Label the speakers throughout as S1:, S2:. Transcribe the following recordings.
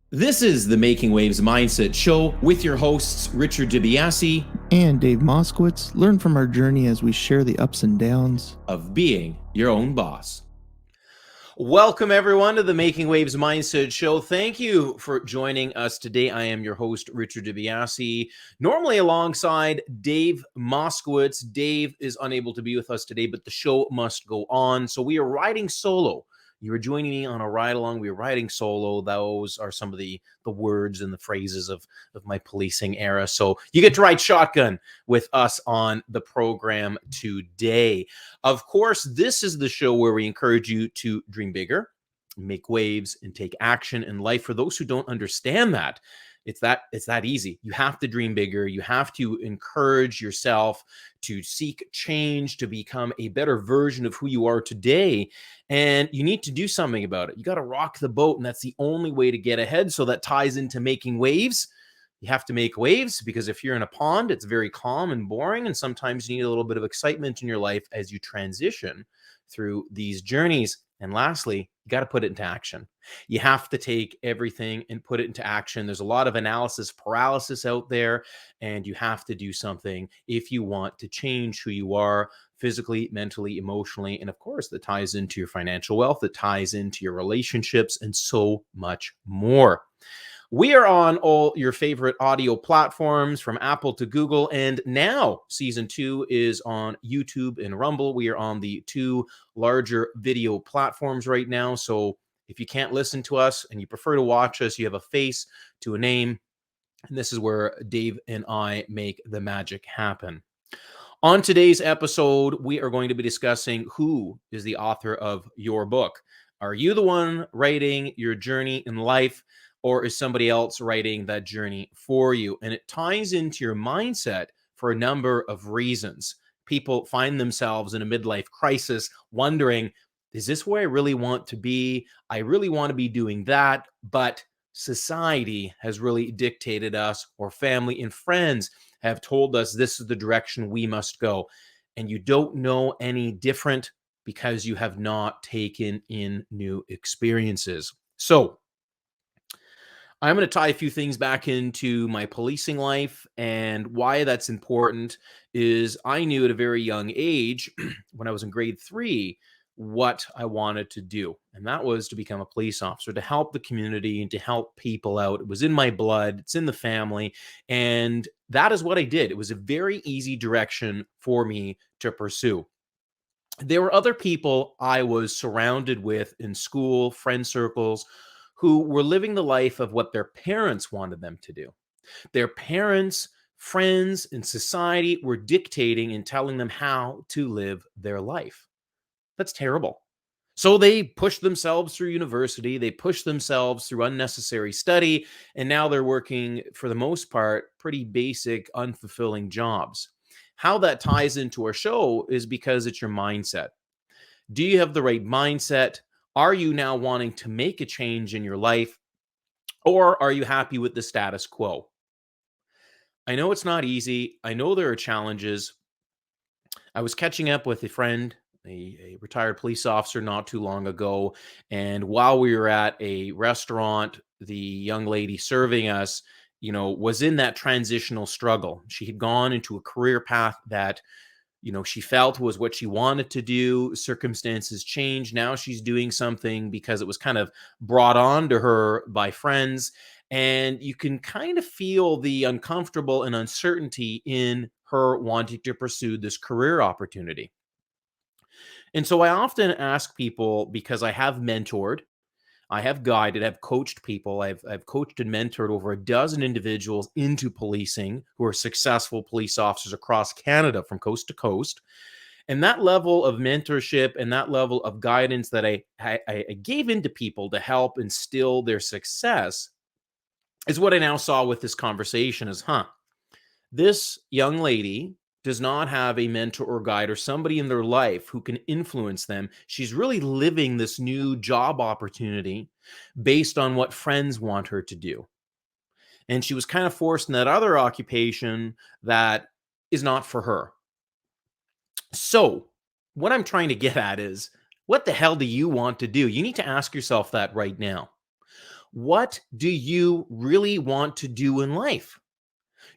S1: This is the Making Waves Mindset Show with your hosts, Richard Biase
S2: and Dave Moskowitz. Learn from our journey as we share the ups and downs
S1: of being your own boss. Welcome, everyone, to the Making Waves Mindset Show. Thank you for joining us today. I am your host, Richard Biase, normally alongside Dave Moskowitz. Dave is unable to be with us today, but the show must go on. So we are riding solo. You are joining me on a ride along. We are riding solo. Those are some of the words and the phrases of my policing era. So you get to ride shotgun with us on the program today. Of course, this is the show where we encourage you to dream bigger, make waves, and take action in life. For those who don't understand that, it's that easy. You have to dream bigger. You have to encourage yourself to seek change, to become a better version of who you are today. And you need to do something about it. You got to rock the boat, and that's the only way to get ahead. So that ties into making waves. You have to make waves because if you're in a pond, it's very calm and boring. And sometimes you need a little bit of excitement in your life as you transition through these journeys. And lastly, you got to put it into action. You have to take everything and put it into action. There's a lot of analysis paralysis out there, and you have to do something if you want to change who you are physically, mentally, emotionally. And of course, that ties into your financial wealth, that ties into your relationships, and so much more. We are on all your favorite audio platforms from Apple to Google. And now season 2 is on YouTube and Rumble. We are on the 2 larger video platforms right now. So if you can't listen to us and you prefer to watch us, you have a face to a name. And this is where Dave and I make the magic happen. On today's episode, we are going to be discussing who is the author of your book. Are you the one writing your journey in life? Or is somebody else writing that journey for you? And it ties into your mindset for a number of reasons. People find themselves in a midlife crisis wondering, is this where I really want to be? I really want to be doing that, but society has really dictated us, or family and friends have told us this is the direction we must go. And you don't know any different because you have not taken in new experiences. So I'm going to tie a few things back into my policing life, and why that's important is I knew at a very young age, when I was in grade 3, what I wanted to do. And that was to become a police officer, to help the community and to help people out. It was in my blood, it's in the family. And that is what I did. It was a very easy direction for me to pursue. There were other people I was surrounded with in school, friend circles, who were living the life of what their parents wanted them to do. Their parents, friends, and society were dictating and telling them how to live their life. That's terrible. So they pushed themselves through university, they pushed themselves through unnecessary study, and now they're working, for the most part, pretty basic, unfulfilling jobs. How that ties into our show is because it's your mindset. Do you have the right mindset? Are you now wanting to make a change in your life, or are you happy with the status quo? I know it's not easy. I know there are challenges. I was catching up with a friend, a retired police officer, not too long ago. And while we were at a restaurant, the young lady serving us, was in that transitional struggle. She had gone into a career path that she felt was what she wanted to do. Circumstances changed. Now she's doing something because it was kind of brought on to her by friends. And you can kind of feel the uncomfortable and uncertainty in her wanting to pursue this career opportunity. And so I often ask people, because I have mentored, I have guided, I've coached people. I've coached and mentored over a dozen individuals into policing who are successful police officers across Canada from coast to coast. And that level of mentorship and that level of guidance that I gave into people to help instill their success is what I now saw with this conversation is, this young lady does not have a mentor or guide or somebody in their life who can influence them. She's really living this new job opportunity based on what friends want her to do. And she was kind of forced in that other occupation that is not for her. So, what I'm trying to get at is, what the hell do you want to do? You need to ask yourself that right now. What do you really want to do in life?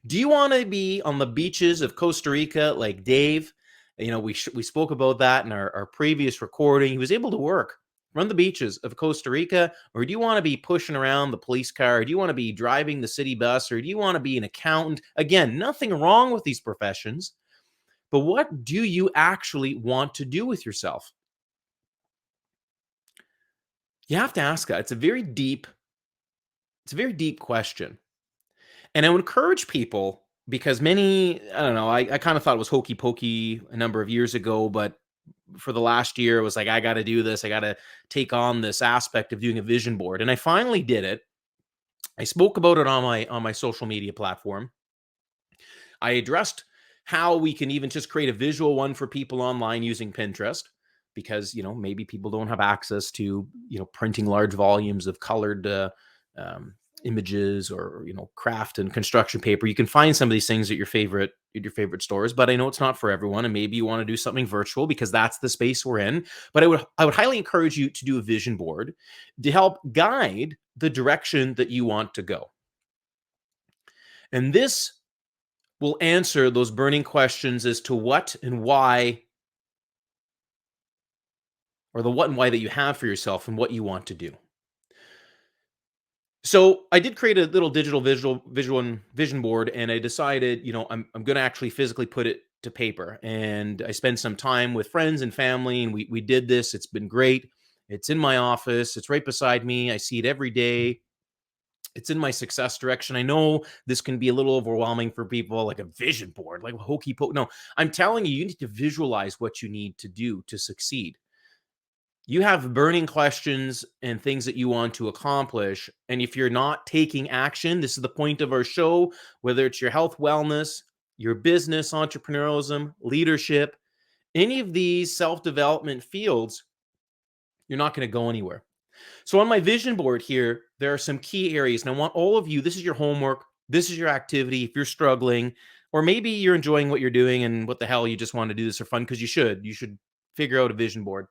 S1: Do you want to be on the beaches of Costa Rica like Dave? We spoke about that in our previous recording. He was able to work from the beaches of Costa Rica, or do you want to be pushing around the police car? Or do you want to be driving the city bus? Or do you want to be an accountant? Again, nothing wrong with these professions, but what do you actually want to do with yourself? You have to ask that. It's a very deep question. And I would encourage people because many, I don't know, I kind of thought it was hokey pokey a number of years ago, but for the last year, it was like, I got to do this. I got to take on this aspect of doing a vision board. And I finally did it. I spoke about it on my social media platform. I addressed how we can even just create a visual one for people online using Pinterest because, maybe people don't have access to, printing large volumes of colored images or, craft and construction paper. You can find some of these things at your favorite stores, but I know it's not for everyone. And maybe you want to do something virtual because that's the space we're in. But I would highly encourage you to do a vision board to help guide the direction that you want to go. And this will answer those burning questions as to what and why, or the what and why that you have for yourself and what you want to do. So I did create a little digital visual vision board, and I decided, I'm going to actually physically put it to paper. And I spent some time with friends and family, and we did this. It's been great. It's in my office. It's right beside me. I see it every day. It's in my success direction. I know this can be a little overwhelming for people, like a vision board, like hokey pokey. No, I'm telling you, you need to visualize what you need to do to succeed. You have burning questions and things that you want to accomplish. And if you're not taking action, this is the point of our show, whether it's your health, wellness, your business, entrepreneurialism, leadership, any of these self-development fields, you're not going to go anywhere. So on my vision board here, there are some key areas. And I want all of you, this is your homework. This is your activity. If you're struggling, or maybe you're enjoying what you're doing and what the hell, you just want to do this for fun because you should figure out a vision board.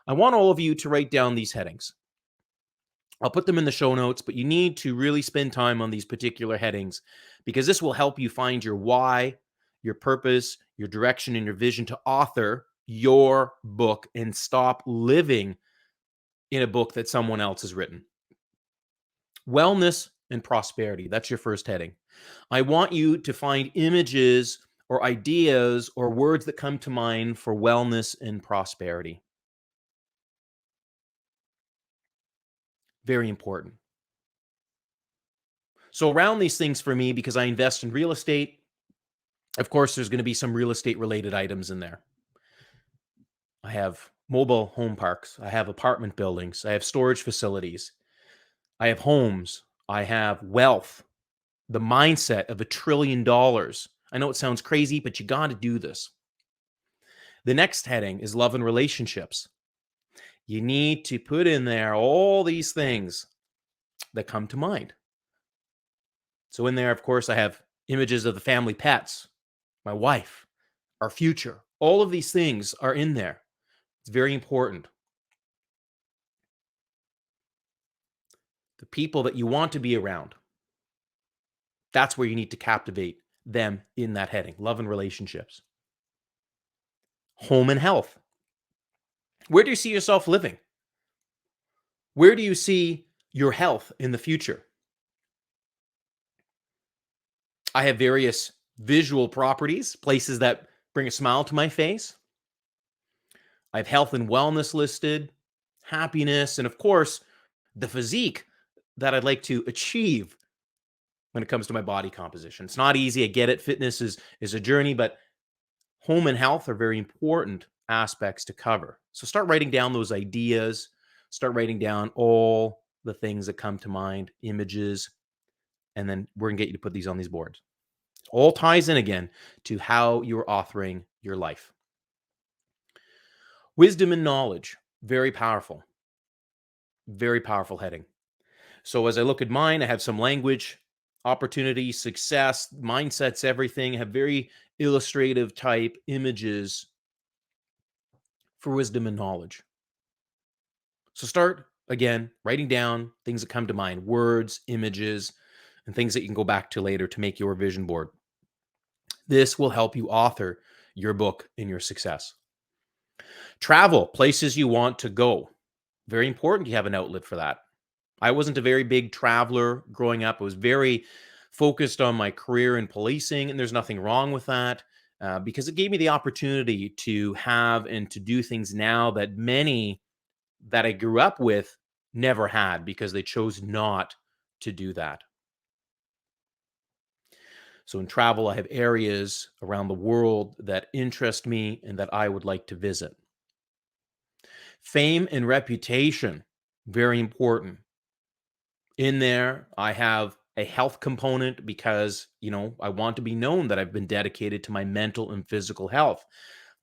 S1: I want all of you to write down these headings. I'll put them in the show notes, but you need to really spend time on these particular headings because this will help you find your why, your purpose, your direction, and your vision to author your book and stop living in a book that someone else has written. Wellness and prosperity. That's your first heading. I want you to find images or ideas or words that come to mind for wellness and prosperity. Very important. So around these things for me, because I invest in real estate, of course, there's going to be some real estate related items in there. I have mobile home parks. I have apartment buildings. I have storage facilities. I have homes. I have wealth, the mindset of $1 trillion. I know it sounds crazy, but you got to do this. The next heading is love and relationships. You need to put in there all these things that come to mind. So in there, of course, I have images of the family pets, my wife, our future. All of these things are in there. It's very important. The people that you want to be around, that's where you need to captivate them in that heading. Love and relationships. Home and health. Where do you see yourself living? Where do you see your health in the future? I have various visual properties, places that bring a smile to my face. I have health and wellness listed, happiness, and of course, the physique that I'd like to achieve when it comes to my body composition. It's not easy. I get it. Fitness is a journey, but home and health are very important aspects to cover. So start writing down those ideas. Start writing down all the things that come to mind, images, and then we're going to get you to put these on these boards. All ties in again to how you're authoring your life. Wisdom and knowledge, very powerful heading. So as I look at mine, I have some language, opportunity, success, mindsets, everything. I have very illustrative type images for wisdom and knowledge. So start Again, writing down things that come to mind, words, images, and things that you can go back to later to make your vision board. This will help you author your book and your success. Travel, places you want to go. Very important you have an outlet for that. I wasn't a very big traveler growing up. I was very focused on my career in policing, and there's nothing wrong with that because it gave me the opportunity to have and to do things now that many that I grew up with never had because they chose not to do that. So in travel, I have areas around the world that interest me and that I would like to visit. Fame and reputation, very important. In there, I have a health component because, I want to be known that I've been dedicated to my mental and physical health.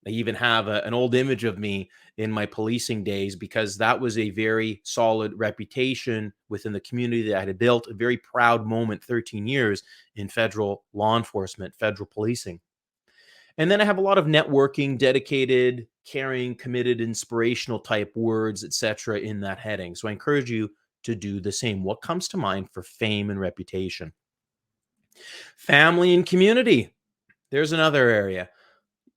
S1: I even have an old image of me in my policing days because that was a very solid reputation within the community that I had built, a very proud moment, 13 years in federal law enforcement, federal policing. And then I have a lot of networking, dedicated, caring, committed, inspirational type words, etc. in that heading. So I encourage you to do the same. What comes to mind for fame and reputation? Family and community. There's another area.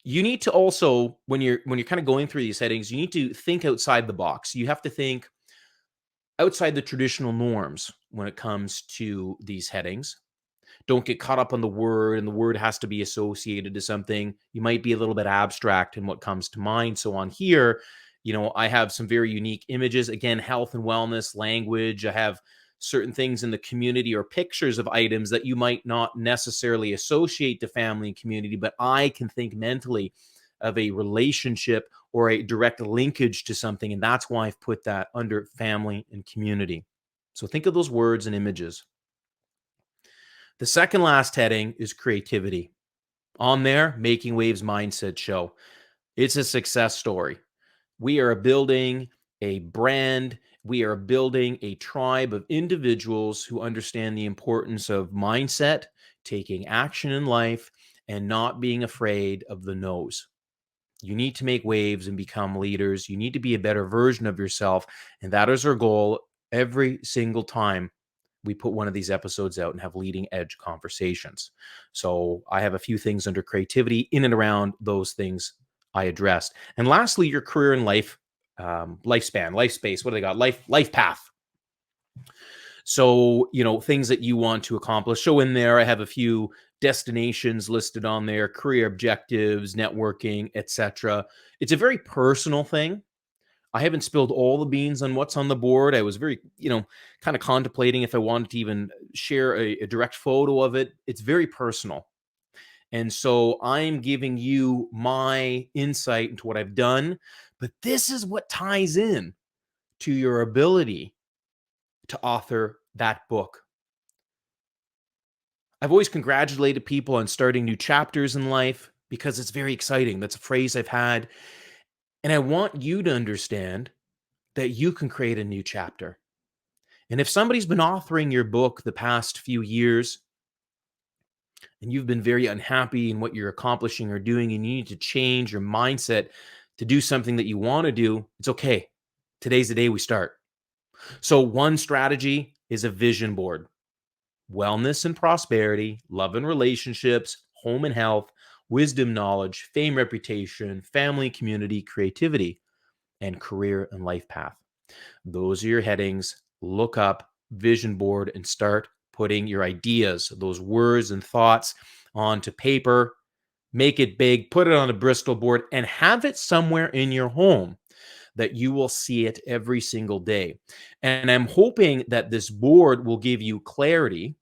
S1: You need to also, when you're kind of going through these headings, you need to think outside the box. You have to think outside the traditional norms when it comes to these headings. Don't get caught up on the word, and the word has to be associated to something. You might be a little bit abstract in what comes to mind. So on here, I have some very unique images. Again, health and wellness, language. I have certain things in the community or pictures of items that you might not necessarily associate to family and community, but I can think mentally of a relationship or a direct linkage to something. And that's why I've put that under family and community. So think of those words and images. The second last heading is creativity. On there, Making Waves Mindset Show. It's a success story. We are building a brand. We are building a tribe of individuals who understand the importance of mindset, taking action in life, and not being afraid of the no's. You need to make waves and become leaders. You need to be a better version of yourself. And that is our goal every single time we put one of these episodes out and have leading edge conversations. So I have a few things under creativity in and around those things I addressed. And lastly, your career and life, lifespan, life space. What do they got? Life path. So, things that you want to accomplish. So in there, I have a few destinations listed on there, career objectives, networking, etc. It's a very personal thing. I haven't spilled all the beans on what's on the board. I was very, kind of contemplating if I wanted to even share a direct photo of it. It's very personal. And so I'm giving you my insight into what I've done, but this is what ties in to your ability to author that book. I've always congratulated people on starting new chapters in life because it's very exciting. That's a phrase I've had. And I want you to understand that you can create a new chapter. And if somebody's been authoring your book the past few years and you've been very unhappy in what you're accomplishing or doing, and you need to change your mindset to do something that you want to do, it's okay. Today's the day we start. So, one strategy is a vision board: wellness and prosperity, love and relationships, home and health, wisdom, knowledge, fame, reputation, family, community, creativity, and career and life path. Those are your headings. Look up vision board and start putting your ideas, those words and thoughts onto paper. Make it big, put it on a Bristol board, and have it somewhere in your home that you will see it every single day. And I'm hoping that this board will give you clarity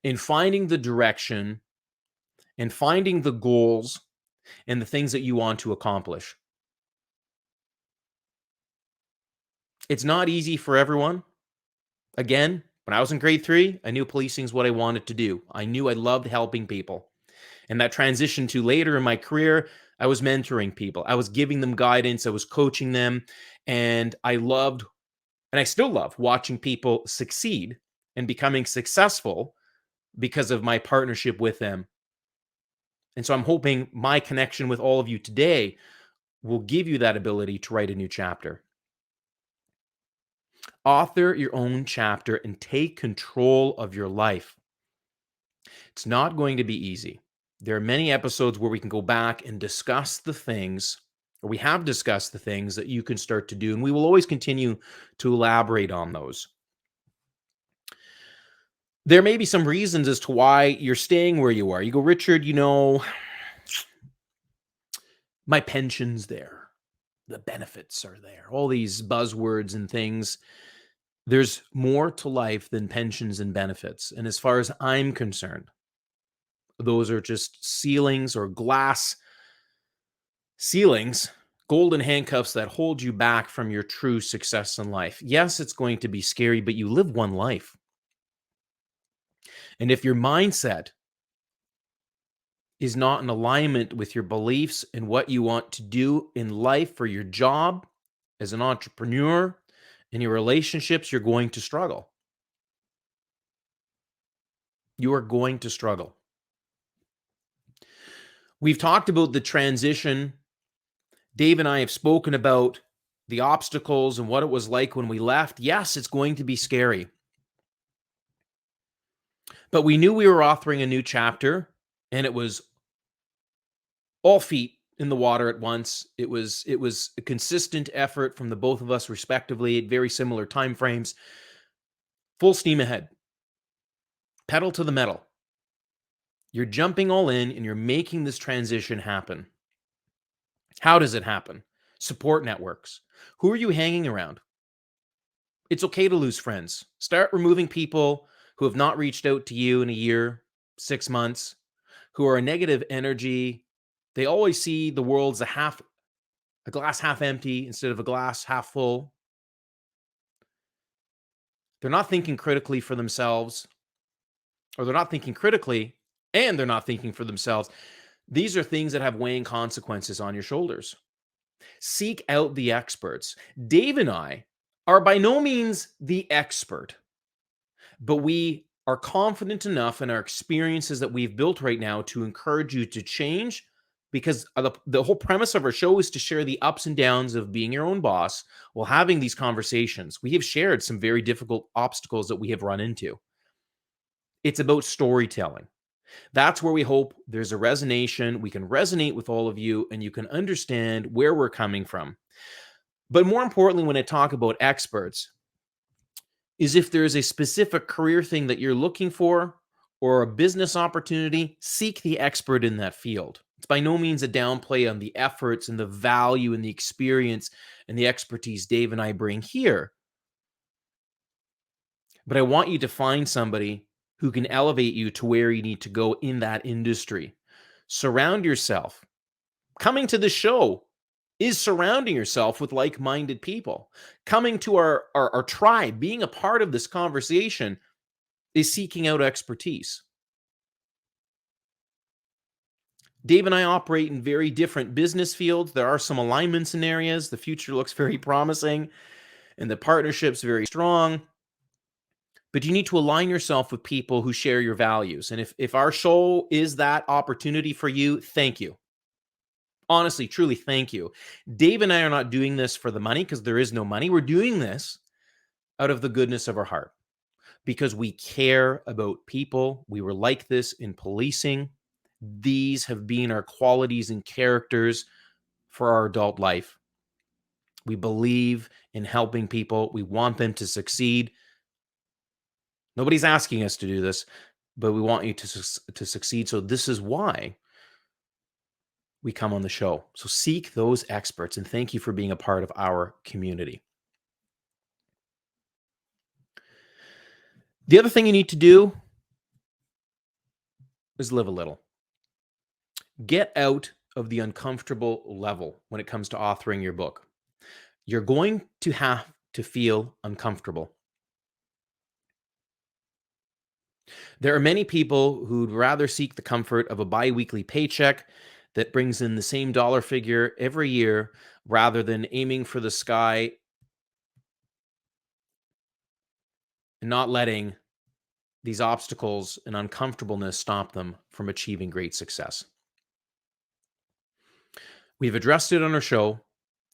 S1: in finding the direction and finding the goals and the things that you want to accomplish. It's not easy for everyone. Again, when I was in grade 3, I knew policing is what I wanted to do. I knew I loved helping people. And that transition to later in my career, I was mentoring people. I was giving them guidance. I was coaching them. And I loved, and I still love watching people succeed and becoming successful because of my partnership with them. And so I'm hoping my connection with all of you today will give you that ability to write a new chapter. Author your own chapter and take control of your life. It's not going to be easy. There are many episodes where we can go back and discuss the things, or we have discussed the things that you can start to do, and we will always continue to elaborate on those. There may be some reasons as to why you're staying where you are. You go, Richard, my pension's there. The benefits are there. All these buzzwords and things. There's more to life than pensions and benefits. And as far as I'm concerned, those are just ceilings or glass ceilings, golden handcuffs that hold you back from your true success in life. Yes, it's going to be scary, but you live one life. And if your mindset is not in alignment with your beliefs and what you want to do in life for your job as an entrepreneur, in your relationships, you're going to struggle. You are going to struggle. We've talked about the transition. Dave and I have spoken about the obstacles and what it was like when we left. Yes, it's going to be scary. But we knew we were authoring a new chapter, and it was all feet in the water at once. It was a consistent effort from the both of us respectively at very similar time frames. Full steam ahead. Pedal to the metal. You're jumping all in and you're making this transition happen. How does it happen? Support networks. Who are you hanging around? It's okay to lose friends. Start removing people who have not reached out to you in a year, 6 months, who are a negative energy. They always see the world as a glass half empty instead of a glass half full. They're not thinking critically for themselves, or they're not thinking critically and they're not thinking for themselves. These are things that have weighing consequences on your shoulders. Seek out the experts. Dave and I are by no means the expert, but we are confident enough in our experiences that we've built right now to encourage you to change, because the whole premise of our show is to share the ups and downs of being your own boss while having these conversations. We have shared some very difficult obstacles that we have run into. It's about storytelling. That's where we hope there's a resonation. We can resonate with all of you and you can understand where we're coming from. But more importantly, when I talk about experts, is if there's a specific career thing that you're looking for or a business opportunity, seek the expert in that field. It's by no means a downplay on the efforts and the value and the experience and the expertise Dave and I bring here. But I want you to find somebody who can elevate you to where you need to go in that industry. Surround yourself. Coming to the show is surrounding yourself with like-minded people. Coming to our tribe, being a part of this conversation, is seeking out expertise. Dave and I operate in very different business fields. There are some alignments in areas. The future looks very promising, and the partnership's very strong. But you need to align yourself with people who share your values. And if our show is that opportunity for you, thank you. Honestly, truly, thank you. Dave and I are not doing this for the money because there is no money. We're doing this out of the goodness of our heart because we care about people. We were like this in policing. These have been our qualities and characters for our adult life. We believe in helping people. We want them to succeed. Nobody's asking us to do this, but we want you to succeed. So this is why we come on the show. So seek those experts, and thank you for being a part of our community. The other thing you need to do is live a little. Get out of the uncomfortable level when it comes to authoring your book. You're going to have to feel uncomfortable. There are many people who'd rather seek the comfort of a bi-weekly paycheck that brings in the same dollar figure every year rather than aiming for the sky and not letting these obstacles and uncomfortableness stop them from achieving great success. We've addressed it on our show,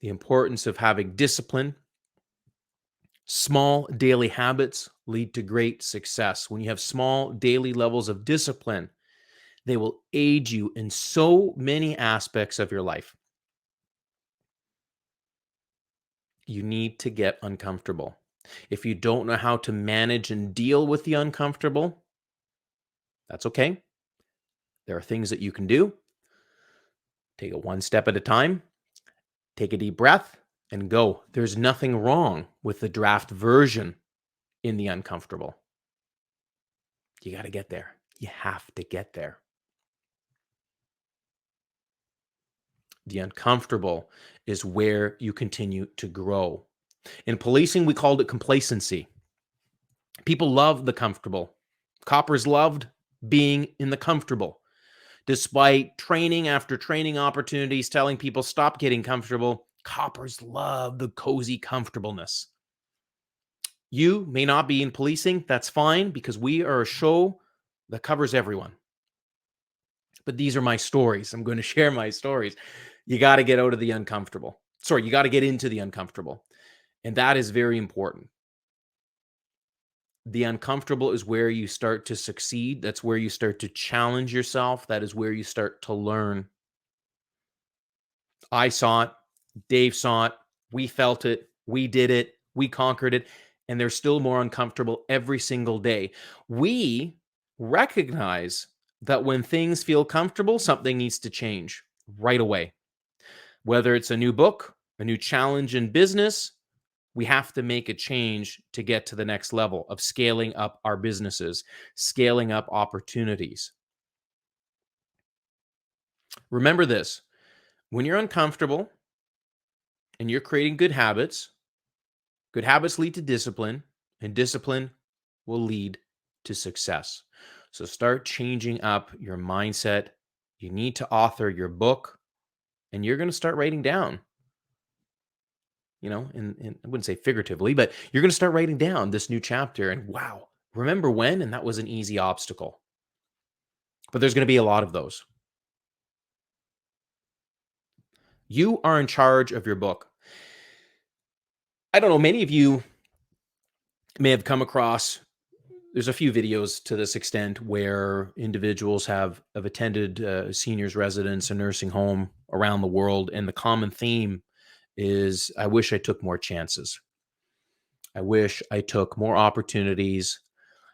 S1: the importance of having discipline, Small daily habits lead to great success. When you have small daily levels of discipline, they will aid you in so many aspects of your life. You need to get uncomfortable. If you don't know how to manage and deal with the uncomfortable, that's okay. There are things that you can do. Take it one step at a time. Take a deep breath and go. There's nothing wrong with the draft version in the uncomfortable. You got to get there. You have to get there. The uncomfortable is where you continue to grow. In policing, we called it complacency. People love the comfortable. Coppers loved being in the comfortable. Despite training after training opportunities telling people stop getting comfortable, coppers love the cozy comfortableness. You may not be in policing. That's fine because we are a show that covers everyone. But these are my stories. I'm going to share my stories. You got to get out of the uncomfortable. Sorry, you got to get into the uncomfortable. And that is very important. The uncomfortable is where you start to succeed. That's where you start to challenge yourself. That is where you start to learn. I saw it. Dave saw it. We felt it. We did it. We conquered it. And they're still more uncomfortable every single day. We recognize that when things feel comfortable, something needs to change right away. Whether it's a new book, a new challenge in business, we have to make a change to get to the next level of scaling up our businesses, scaling up opportunities. Remember this, when you're uncomfortable and you're creating good habits lead to discipline, and discipline will lead to success. So start changing up your mindset. You need to author your book, and you're going to start writing down, and I wouldn't say figuratively, but you're going to start writing down this new chapter. And wow, remember when? And that was an easy obstacle. But there's going to be a lot of those. You are in charge of your book. I don't know, many of you may have come across, there's a few videos to this extent where individuals have attended seniors residence, a nursing home around the world. And the common theme is, I wish I took more chances. I wish I took more opportunities.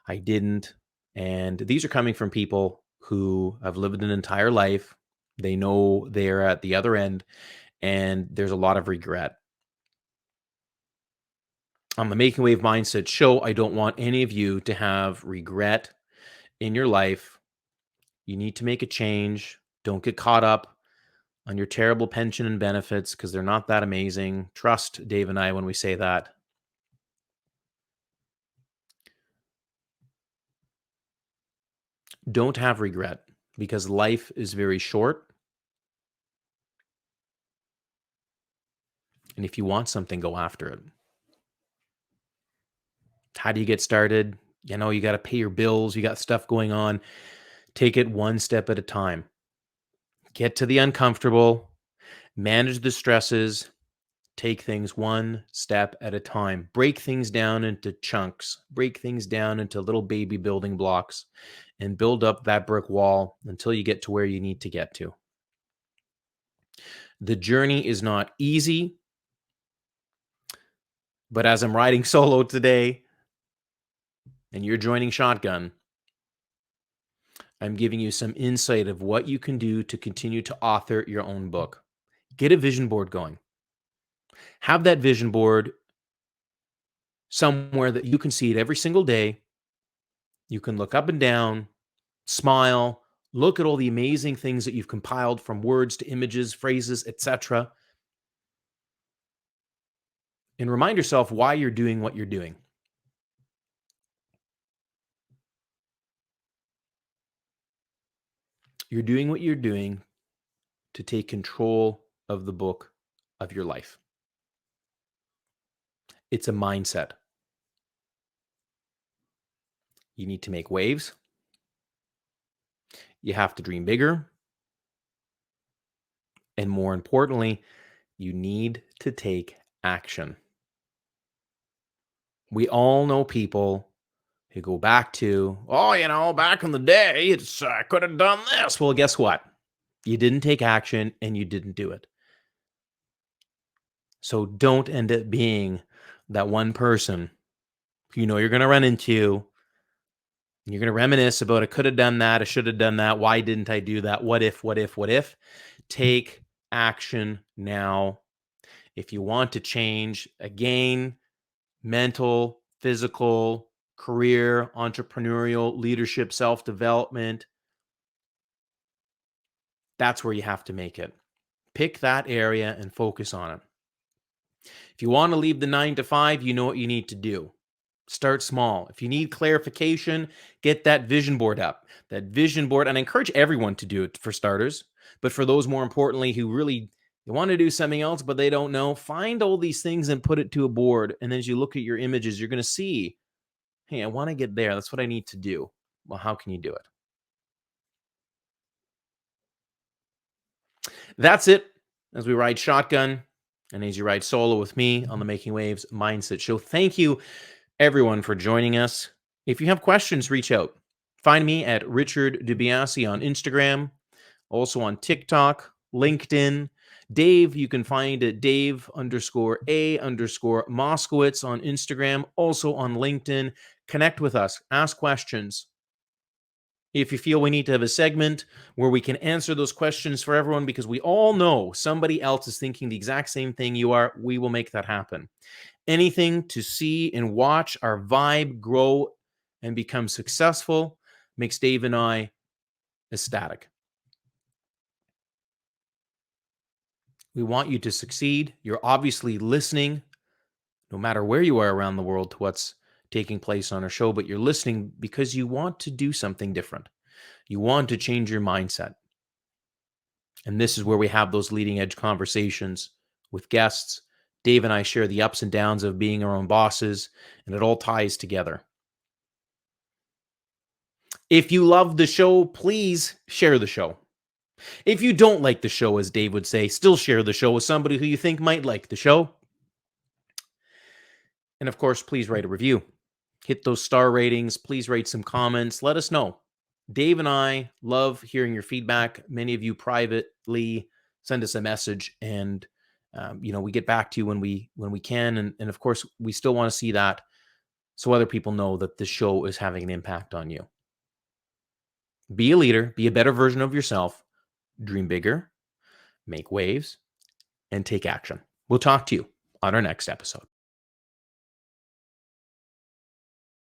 S1: I didn't. And these are coming from people who have lived an entire life. They know they're at the other end, and there's a lot of regret. On the Making Wave Mindset show, I don't want any of you to have regret in your life. You need to make a change. Don't get caught up on your terrible pension and benefits because they're not that amazing. Trust Dave and I when we say that. Don't have regret because life is very short. And if you want something, go after it. How do you get started? You got to pay your bills. You got stuff going on. Take it one step at a time. Get to the uncomfortable. Manage the stresses. Take things one step at a time. Break things down into chunks. Break things down into little baby building blocks and build up that brick wall until you get to where you need to get to. The journey is not easy, but as I'm riding solo today and you're joining shotgun, I'm giving you some insight of what you can do to continue to author your own book. Get a vision board going. Have that vision board somewhere that you can see it every single day. You can look up and down, smile, look at all the amazing things that you've compiled from words to images, phrases, etc. And remind yourself why you're doing what you're doing. You're doing what you're doing to take control of the book of your life. It's a mindset. You need to make waves. You have to dream bigger. And more importantly, you need to take action. We all know people who go back to, back in the day, I could have done this. Well, guess what? You didn't take action and you didn't do it. So don't end up being that one person who you're going to run into. You're going to reminisce about, I could have done that. I should have done that. Why didn't I do that? What if, what if, what if? Take action now. If you want to change, again, mental, physical, career, entrepreneurial, leadership, self-development, that's where you have to make it. Pick that area and focus on it. If you want to leave the 9 to 5, you know what you need to do. Start small. If you need clarification, get that vision board up. That vision board, and I encourage everyone to do it for starters, but for those more importantly who really want to do something else, but they don't know, find all these things and put it to a board. And then as you look at your images, you're going to see, hey, I want to get there. That's what I need to do. Well, how can you do it? That's it as we ride shotgun and as you ride solo with me on the Making Waves Mindset Show. Thank you, everyone, for joining us. If you have questions, reach out. Find me at Richard DiBiase on Instagram, also on TikTok, LinkedIn. Dave, you can find at Dave_A_Moskowitz on Instagram, also on LinkedIn. Connect with us, ask questions. If you feel we need to have a segment where we can answer those questions for everyone, because we all know somebody else is thinking the exact same thing you are, we will make that happen. Anything to see and watch our vibe grow and become successful makes Dave and I ecstatic. We want you to succeed. You're obviously listening, no matter where you are around the world, to what's taking place on our show, but you're listening because you want to do something different. You want to change your mindset. And this is where we have those leading edge conversations with guests. Dave and I share the ups and downs of being our own bosses, and it all ties together. If you love the show, please share the show. If you don't like the show, as Dave would say, still share the show with somebody who you think might like the show. And of course, please write a review. Hit those star ratings. Please write some comments. Let us know. Dave and I love hearing your feedback. Many of you privately send us a message, and we get back to you when we can. And of course, we still want to see that so other people know that the show is having an impact on you. Be a leader. Be a better version of yourself. Dream bigger. Make waves. And take action. We'll talk to you on our next episode.